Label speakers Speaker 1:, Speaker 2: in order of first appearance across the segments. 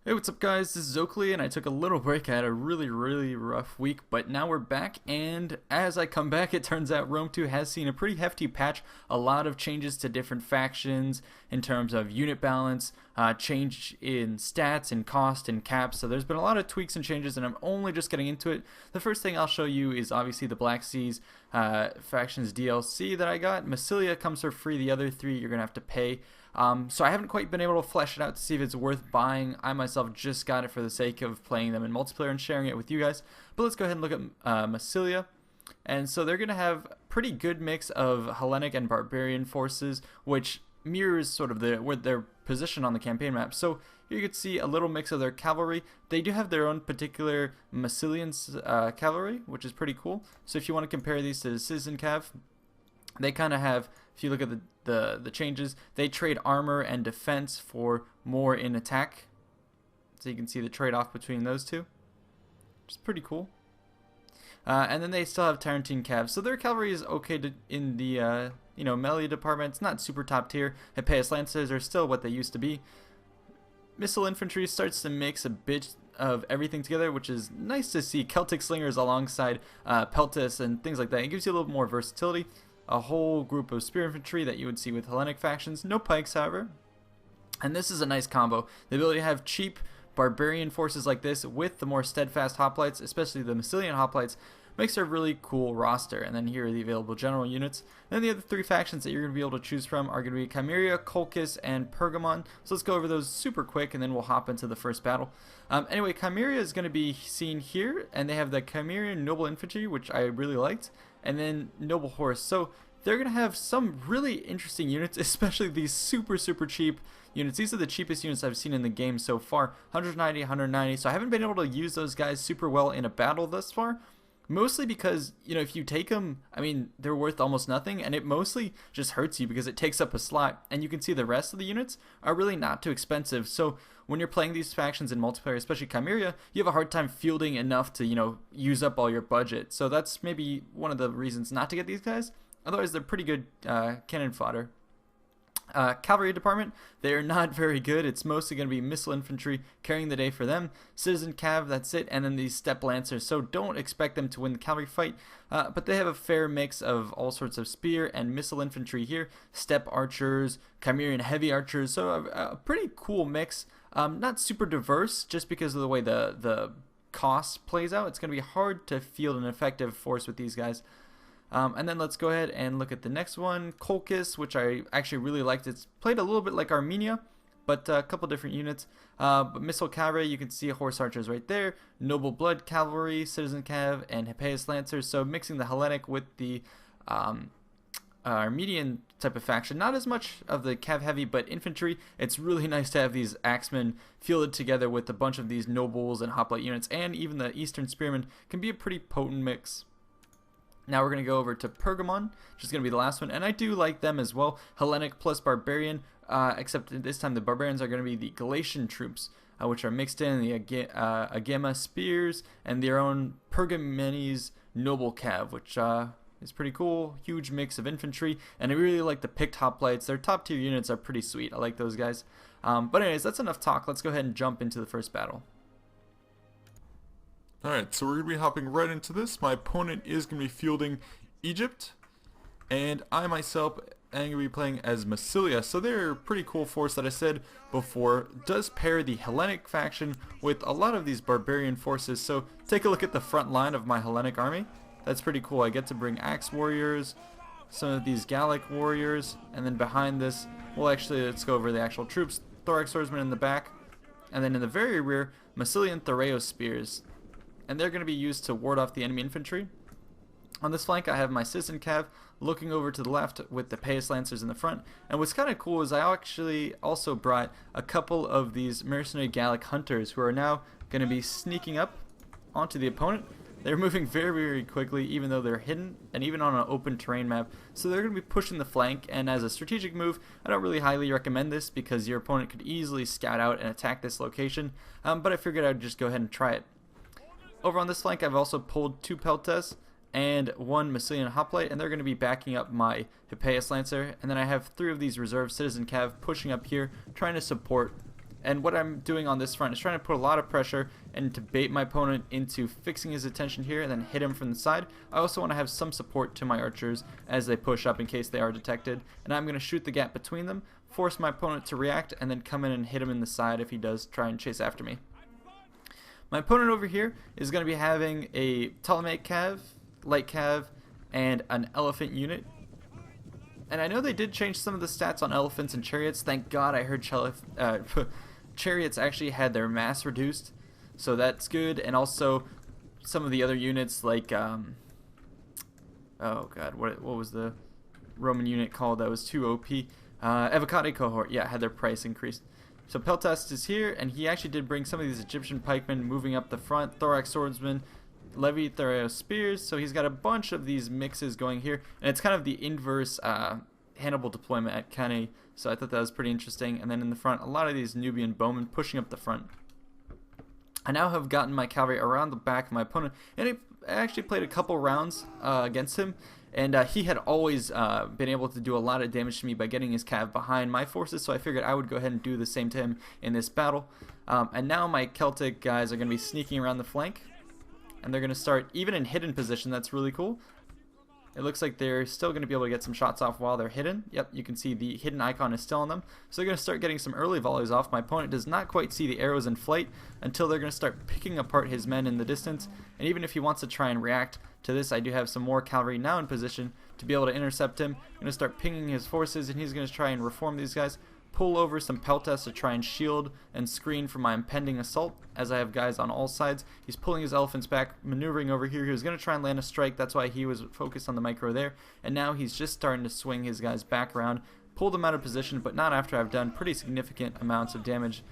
Speaker 1: Hey, what's up guys? This is Oakley and I took a little break. I had a really rough week, but now we're back, and as I come back it turns out Rome 2 has seen a pretty hefty patch, a lot of changes to different factions in terms of unit balance, change in stats and cost and caps, so there's been a lot of tweaks and changes and I'm only just getting into it. The first thing I'll show you is obviously the Black Seas factions DLC that I got. Massilia comes for free, the other three you're going to have to pay. So I haven't quite been able to flesh it out to see if it's worth buying. I myself just got it for the sake of playing them in multiplayer and sharing it with you guys. But let's go ahead and look at Massilia. And so they're going to have a pretty good mix of Hellenic and Barbarian forces, which mirrors sort of their position on the campaign map. So here you can see a little mix of their cavalry. They do have their own particular Massilian cavalry, which is pretty cool. So if you want to compare these to the Citizen Cav, they kind of have, if you look at the changes, they trade armor and defense for more in attack. So you can see the trade-off between those two, which is pretty cool. And then they still have Tarantine Cav, so their cavalry is okay in the melee department. It's not super top tier. Hippeas Lancers are still what they used to be. Missile infantry starts to mix a bit of everything together, which is nice to see. Celtic slingers alongside Peltis and things like that. It gives you a little more versatility. A whole group of spear infantry that you would see with Hellenic factions. No pikes, however. And this is a nice combo. The ability to have cheap barbarian forces like this with the more steadfast hoplites, especially the Massilian hoplites, makes a really cool roster. And then here are the available general units. And then the other three factions that you're going to be able to choose from are going to be Chimera, Colchis, and Pergamon. So let's go over those super quick and then we'll hop into the first battle. Anyway, Chimera is going to be seen here, and they have the Chimerian Noble Infantry, which I really liked, and then Noble Horse. So they're going to have some really interesting units, especially these super cheap units. These are the cheapest units I've seen in the game so far, 190, 190. So I haven't been able to use those guys super well in a battle thus far. Mostly because, if you take them, I mean, they're worth almost nothing, and it mostly just hurts you because it takes up a slot, and you can see the rest of the units are really not too expensive. So when you're playing these factions in multiplayer, especially Chimera, you have a hard time fielding enough to, use up all your budget. So that's maybe one of the reasons not to get these guys. Otherwise, they're pretty good cannon fodder. Cavalry department, they are not very good. It's mostly going to be missile infantry carrying the day for them. Citizen Cav, that's it, and then these steppe lancers. So don't expect them to win the cavalry fight, but they have a fair mix of all sorts of spear and missile infantry here. Steppe archers, Chimerian heavy archers, so a pretty cool mix. Not super diverse, just because of the way the cost plays out. It's going to be hard to field an effective force with these guys. And then let's go ahead and look at the next one, Colchis, which I actually really liked. It's played a little bit like Armenia, but a couple different units. But Missile Cavalry, you can see horse archers right there, Noble Blood Cavalry, Citizen Cav, and Hippeas Lancers. So mixing the Hellenic with the Armenian type of faction. Not as much of the Cav heavy, but infantry. It's really nice to have these axemen fielded together with a bunch of these nobles and hoplite units, and even the Eastern Spearmen can be a pretty potent mix. Now we're going to go over to Pergamon, which is going to be the last one, and I do like them as well. Hellenic plus Barbarian, except this time the Barbarians are going to be the Galatian troops, which are mixed in, the Agema spears, and their own Pergamenes Noble Cav, which is pretty cool. Huge mix of infantry, and I really like the picked hoplites. Their top tier units are pretty sweet. I like those guys. But anyways, that's enough talk. Let's go ahead and jump into the first battle.
Speaker 2: Alright, so we're going to be hopping right into this. My opponent is going to be fielding Egypt, and I myself am going to be playing as Massilia. So they're a pretty cool force that I said before does pair the Hellenic faction with a lot of these barbarian forces. So take a look at the front line of my Hellenic army. That's pretty cool. I get to bring axe warriors, some of these Gallic warriors, and then behind this, well actually let's go over the actual troops. Thorax swordsmen in the back, and then in the very rear, Massilian Thoreos spears. And they're going to be used to ward off the enemy infantry. On this flank I have my Citizen Cav looking over to the left with the Hippeas Lancers in the front. And what's kind of cool is I actually also brought a couple of these mercenary Gallic hunters who are now going to be sneaking up onto the opponent. They're moving very quickly, even though they're hidden, and even on an open terrain map. So they're going to be pushing the flank, and as a strategic move, I don't really highly recommend this because your opponent could easily scout out and attack this location. But I figured I'd just go ahead and try it. Over on this flank, I've also pulled 2 Peltas and 1 Massilian Hoplite, and they're going to be backing up my Hippeas Lancer. And then I have 3 of these reserve Citizen Cav pushing up here, trying to support
Speaker 1: And what I'm doing on this front is trying to put a lot of pressure and to bait my opponent into fixing his attention here and then hit him from the side. I also want to have some support to my archers as they push up in case they are detected. And I'm going to shoot the gap between them, force my opponent to react, and then come in and hit him in the side if he does try and chase after me. My opponent over here is going to be having a Ptolemaic cav, light cav, and an elephant unit. And I know they did change some of the stats on elephants and chariots. Thank God I heard chariots actually had their mass reduced, so that's good. And also some of the other units like oh god, what was the Roman unit called that was too OP? Avocado cohort, yeah, had their price increased. So Peltas is here, and he actually did bring some of these Egyptian pikemen moving up the front, thorax swordsmen, Levi Thureos spears, so he's got a bunch of these mixes going here, and it's kind of the inverse Hannibal deployment at Cannae, so I thought that was pretty interesting. And then in the front, a lot of these Nubian bowmen pushing up the front. I now have gotten my cavalry around the back of my opponent, and I actually played a couple rounds against him, and he had always been able to do a lot of damage to me by getting his cav behind my forces, so I figured I would go ahead and do the same to him in this battle. And now my Celtic guys are going to be sneaking around the flank, and they're going to start even in hidden position. That's really cool. It looks like they're still going to be able to get some shots off while they're hidden. Yep, you can see the hidden icon is still on them. So they're going to start getting some early volleys off. My opponent does not quite see the arrows in flight until they're going to start picking apart his men in the distance. And even if he wants to try and react to this, I do have some more cavalry now in position to be able to intercept him. I'm going to start pinging his forces, and he's going to try and reform these guys. Pull over some peltas to try and shield and screen from my impending assault as I have guys on all sides. He's pulling his elephants back, maneuvering over here. He was going to try and land a strike. That's why he was focused on the micro there. And now he's just starting to swing his guys back around, pull them out of position, but not after I've done pretty significant amounts of damage.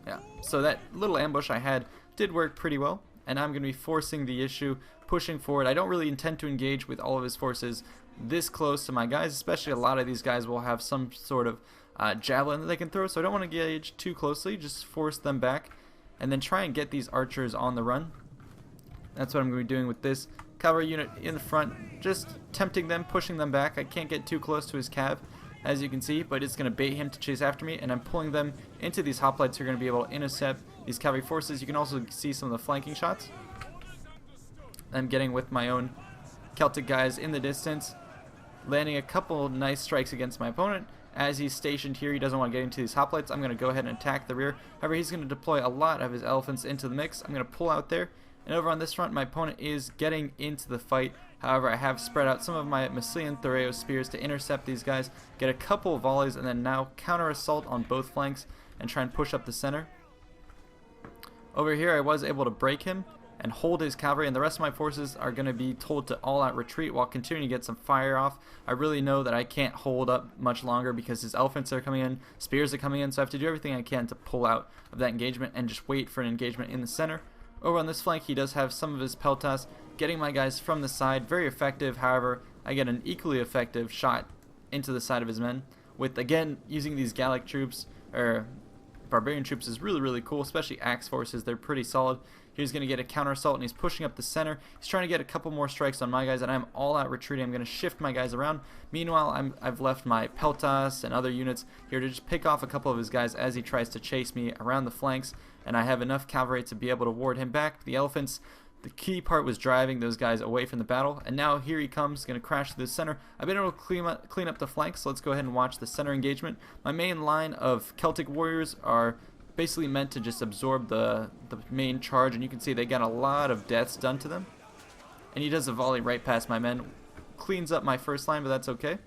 Speaker 1: Yeah, so that little ambush I had did work pretty well, and I'm going to be forcing the issue, pushing forward. I don't really intend to engage with all of his forces this close to my guys, especially a lot of these guys will have some sort of javelin that they can throw, so I don't want to engage too closely, just force them back and then try and get these archers on the run. That's what I'm going to be doing with this cavalry unit in the front, just tempting them, pushing them back. I can't get too close to his cav, as you can see, but it's going to bait him to chase after me, and I'm pulling them into these hoplites who are going to be able to intercept these cavalry forces. You can also see some of the flanking shots I'm getting with my own Celtic guys in the distance, landing a couple nice strikes against my opponent. As he's stationed here, he doesn't want to get into these hoplites. I'm going to go ahead and attack the rear. However, he's going to deploy a lot of his elephants into the mix. I'm going to pull out there, and over on this front, my opponent is getting into the fight. However, I have spread out some of my Massilian Thureos spears to intercept these guys, get a couple of volleys, and then now counter assault on both flanks and try and push up the center. Over here, I was able to break him and hold his cavalry, and the rest of my forces are going to be told to all-out retreat while continuing to get some fire off. I really know that I can't hold up much longer because his elephants are coming in, spears are coming in, so I have to do everything I can to pull out of that engagement and just wait for an engagement in the center. Over on this flank, he does have some of his peltas getting my guys from the side. Very effective. However, I get an equally effective shot into the side of his men with, again, using these Gallic troops, or barbarian troops is really, really cool, especially axe forces. They're pretty solid. He's going to get a counter assault, and he's pushing up the center. He's trying to get a couple more strikes on my guys, and I'm all out retreating. I'm going to shift my guys around. Meanwhile, I've left my peltas and other units here to just pick off a couple of his guys as he tries to chase me around the flanks, and I have enough cavalry to be able to ward him back. The elephants, the key part was driving those guys away from the battle, and now here he comes, going to crash through the center. I've been able to clean up the flanks, so let's go ahead and watch the center engagement. My main line of Celtic warriors are basically meant to just absorb the main charge, and you can see they got a lot of deaths done to them. And he does a volley right past my men, cleans up my first line, but that's okay.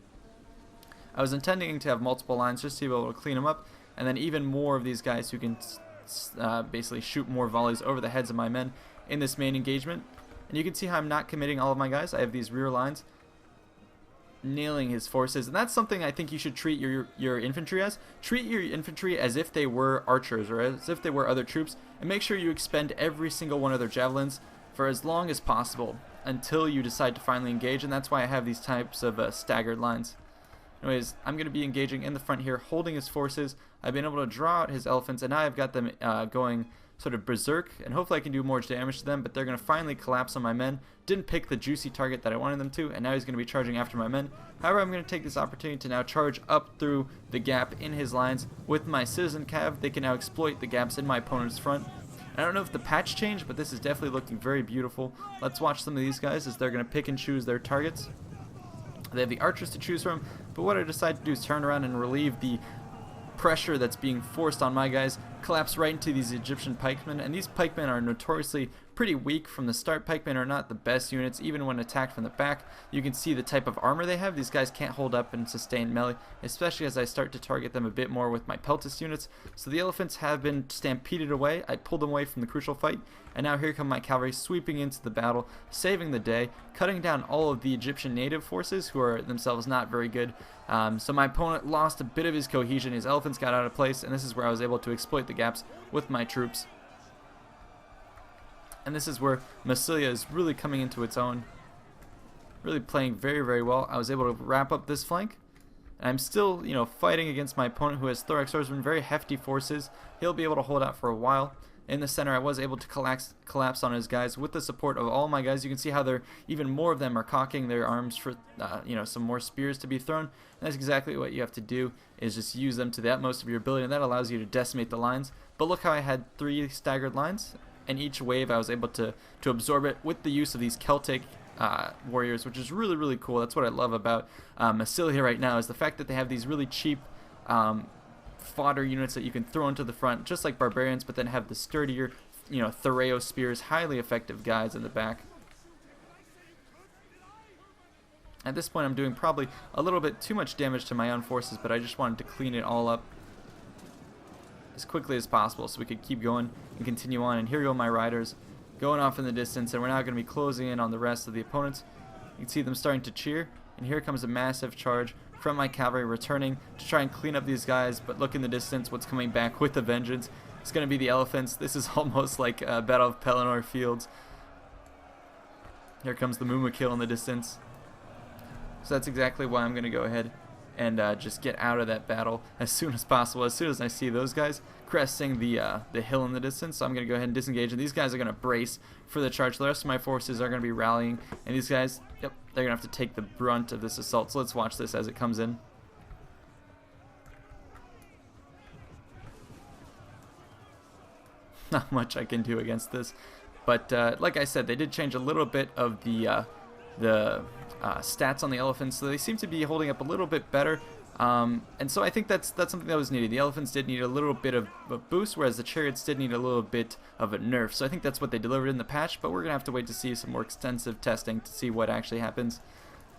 Speaker 1: I was intending to have multiple lines just to be able to clean them up, and then even more of these guys who can basically shoot more volleys over the heads of my men in this main engagement. And you can see how I'm not committing all of my guys. I have these rear lines nailing his forces, and that's something I think you should treat your infantry as. Treat your infantry as if they were archers or as if they were other troops, and make sure you expend every single one of their javelins for as long as possible until you decide to finally engage, and that's why I have these types of staggered lines. Anyways, I'm going to be engaging in the front here, holding his forces. I've been able to draw out his elephants, and now I've got them going sort of berserk, and hopefully I can do more damage to them, but they're going to finally collapse on my men. Didn't pick the juicy target that I wanted them to, and now he's going to be charging after my men. However, I'm going to take this opportunity to now charge up through the gap in his lines with my citizen cav. They can now exploit the gaps in my opponent's front. I don't know if the patch changed, but this is definitely looking very beautiful. Let's watch some of these guys as they're going to pick and choose their targets. They have the archers to choose from, but what I decide to do is turn around and relieve the pressure that's being forced on my guys, collapse right into these Egyptian pikemen, and these pikemen are notoriously pretty weak from the start. Pikemen are not the best units, even when attacked from the back. You can see the type of armor they have. These guys can't hold up and sustain melee, especially as I start to target them a bit more with my peltis units. So the elephants have been stampeded away. I pulled them away from the crucial fight, and now here come my cavalry sweeping into the battle, saving the day, cutting down all of the Egyptian native forces who are themselves not very good. So my opponent lost a bit of his cohesion. His elephants got out of place, and this is where I was able to exploit the gaps with my troops. And this is where Massilia is really coming into its own, really playing very, very well. I was able to wrap up this flank, and I'm still, fighting against my opponent who has thorax swordsmen, very hefty forces. He'll be able to hold out for a while. In the center, I was able to collapse on his guys with the support of all my guys. You can see how they're, even more of them are cocking their arms for, some more spears to be thrown. And that's exactly what you have to do, is just use them to the utmost of your ability, and that allows you to decimate the lines. But look how I had 3 staggered lines, and each wave I was able to absorb it with the use of these Celtic warriors, which is really, really cool. That's what I love about Massilia right now, is the fact that they have these really cheap fodder units that you can throw into the front, just like barbarians, but then have the sturdier, Thoreo spears, highly effective guys in the back. At this point, I'm doing probably a little bit too much damage to my own forces, but I just wanted to clean it all up as quickly as possible so we could keep going and continue on. And here go my riders going off in the distance, and we're now going to be closing in on the rest of the opponents. You can see them starting to cheer, and here comes a massive charge from my cavalry returning to try and clean up these guys. But look in the distance, what's coming back with a vengeance. It's going to be the elephants. This is almost like a Battle of Pelennor Fields. Here comes the Mumakil in the distance. So that's exactly why I'm going to go ahead and just get out of that battle as soon as possible. As soon as I see those guys cresting the hill in the distance, so I'm going to go ahead and disengage, and these guys are going to brace for the charge. The rest of my forces are going to be rallying, and these guys, yep, they're going to have to take the brunt of this assault. So let's watch this as it comes in. Not much I can do against this, but like I said, they did change a little bit of the stats on the elephants, so they seem to be holding up a little bit better. And so I think that's something that was needed. The elephants did need a little bit of a boost, whereas the chariots did need a little bit of a nerf. So I think that's what they delivered in the patch, but we're going to have to wait to see some more extensive testing to see what actually happens.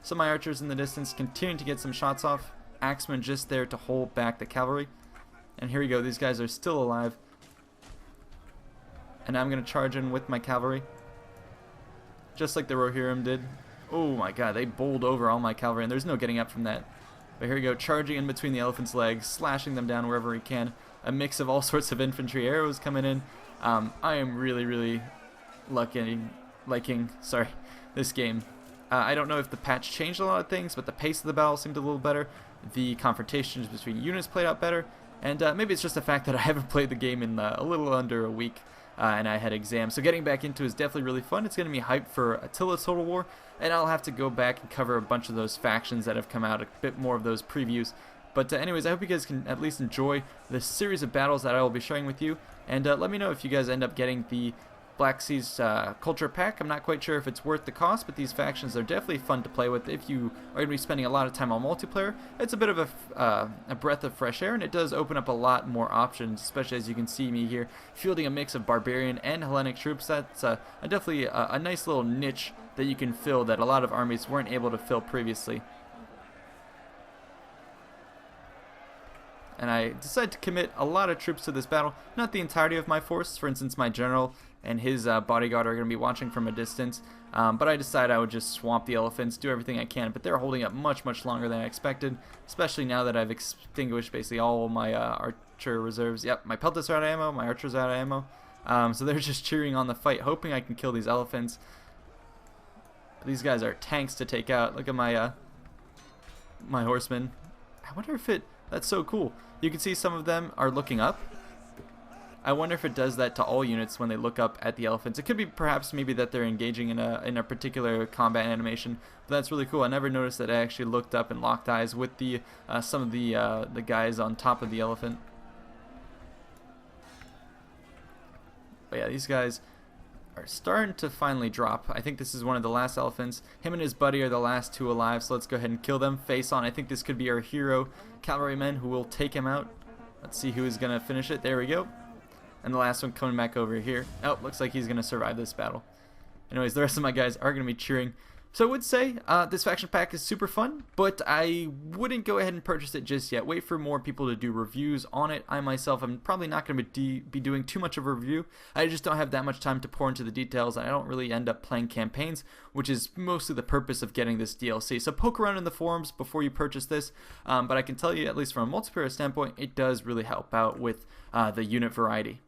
Speaker 1: So my archers in the distance continuing to get some shots off. Axemen just there to hold back the cavalry. And here we go, these guys are still alive. And I'm going to charge in with my cavalry, just like the Rohirrim did. Oh my god, they bowled over all my cavalry, and there's no getting up from that. But here we go, charging in between the elephant's legs, slashing them down wherever he can. A mix of all sorts of infantry arrows coming in. I am really, really liking this game. I don't know if the patch changed a lot of things, but the pace of the battle seemed a little better. The confrontations between units played out better. And maybe it's just the fact that I haven't played the game in a little under a week. And I had exams, so getting back into it is definitely really fun. It's going to be hyped for Attila Total War, and I'll have to go back and cover a bunch of those factions that have come out, a bit more of those previews. But anyways, I hope you guys can at least enjoy this series of battles that I will be sharing with you, and let me know if you guys end up getting the Black Seas Culture Pack. I'm not quite sure if it's worth the cost, but these factions are definitely fun to play with if you are going to be spending a lot of time on multiplayer. It's a bit of a breath of fresh air, and it does open up a lot more options, especially as you can see me here fielding a mix of barbarian and Hellenic troops. That's definitely a nice little niche that you can fill that a lot of armies weren't able to fill previously. And I decided to commit a lot of troops to this battle, not the entirety of my force. For instance, my general and his bodyguard are going to be watching from a distance, but I decided I would just swamp the elephants, do everything I can, but they're holding up much, much longer than I expected, especially now that I've extinguished basically all my archer reserves. Yep, my peltas are out of ammo, my archers are out of ammo, so they're just cheering on the fight, hoping I can kill these elephants. But these guys are tanks to take out. Look at my my horsemen. I wonder if that's so cool. You can see some of them are looking up, I wonder if it does that to all units when they look up at the elephants. It could be perhaps maybe that they're engaging in a particular combat animation, but that's really cool. I never noticed that I actually looked up and locked eyes with the some of the guys on top of the elephant. But yeah, these guys are starting to finally drop. I think this is one of the last elephants. Him and his buddy are the last two alive, so let's go ahead and kill them. Face on. I think this could be our hero cavalryman who will take him out. Let's see who is going to finish it. There we go. And the last one coming back over here. Oh, looks like he's going to survive this battle. Anyways, the rest of my guys are going to be cheering. So I would say this faction pack is super fun, but I wouldn't go ahead and purchase it just yet. Wait for more people to do reviews on it. I myself am probably not going to be doing too much of a review. I just don't have that much time to pour into the details, and I don't really end up playing campaigns, which is mostly the purpose of getting this DLC. So poke around in the forums before you purchase this, but I can tell you, at least from a multiplayer standpoint, it does really help out with the unit variety.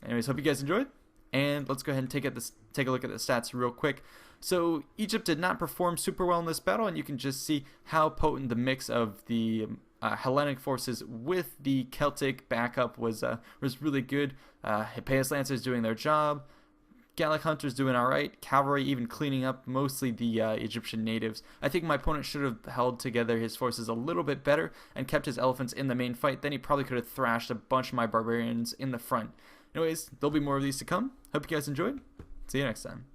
Speaker 1: Anyways, hope you guys enjoyed, and let's go ahead and take a look at the stats real quick. So Egypt did not perform super well in this battle, and you can just see how potent the mix of the Hellenic forces with the Celtic backup was really good. Hippeus Lancers doing their job, Gallic Hunters doing alright, Cavalry even cleaning up mostly the Egyptian natives. I think my opponent should have held together his forces a little bit better and kept his elephants in the main fight. Then he probably could have thrashed a bunch of my barbarians in the front. Anyways, there'll be more of these to come. Hope you guys enjoyed. See you next time.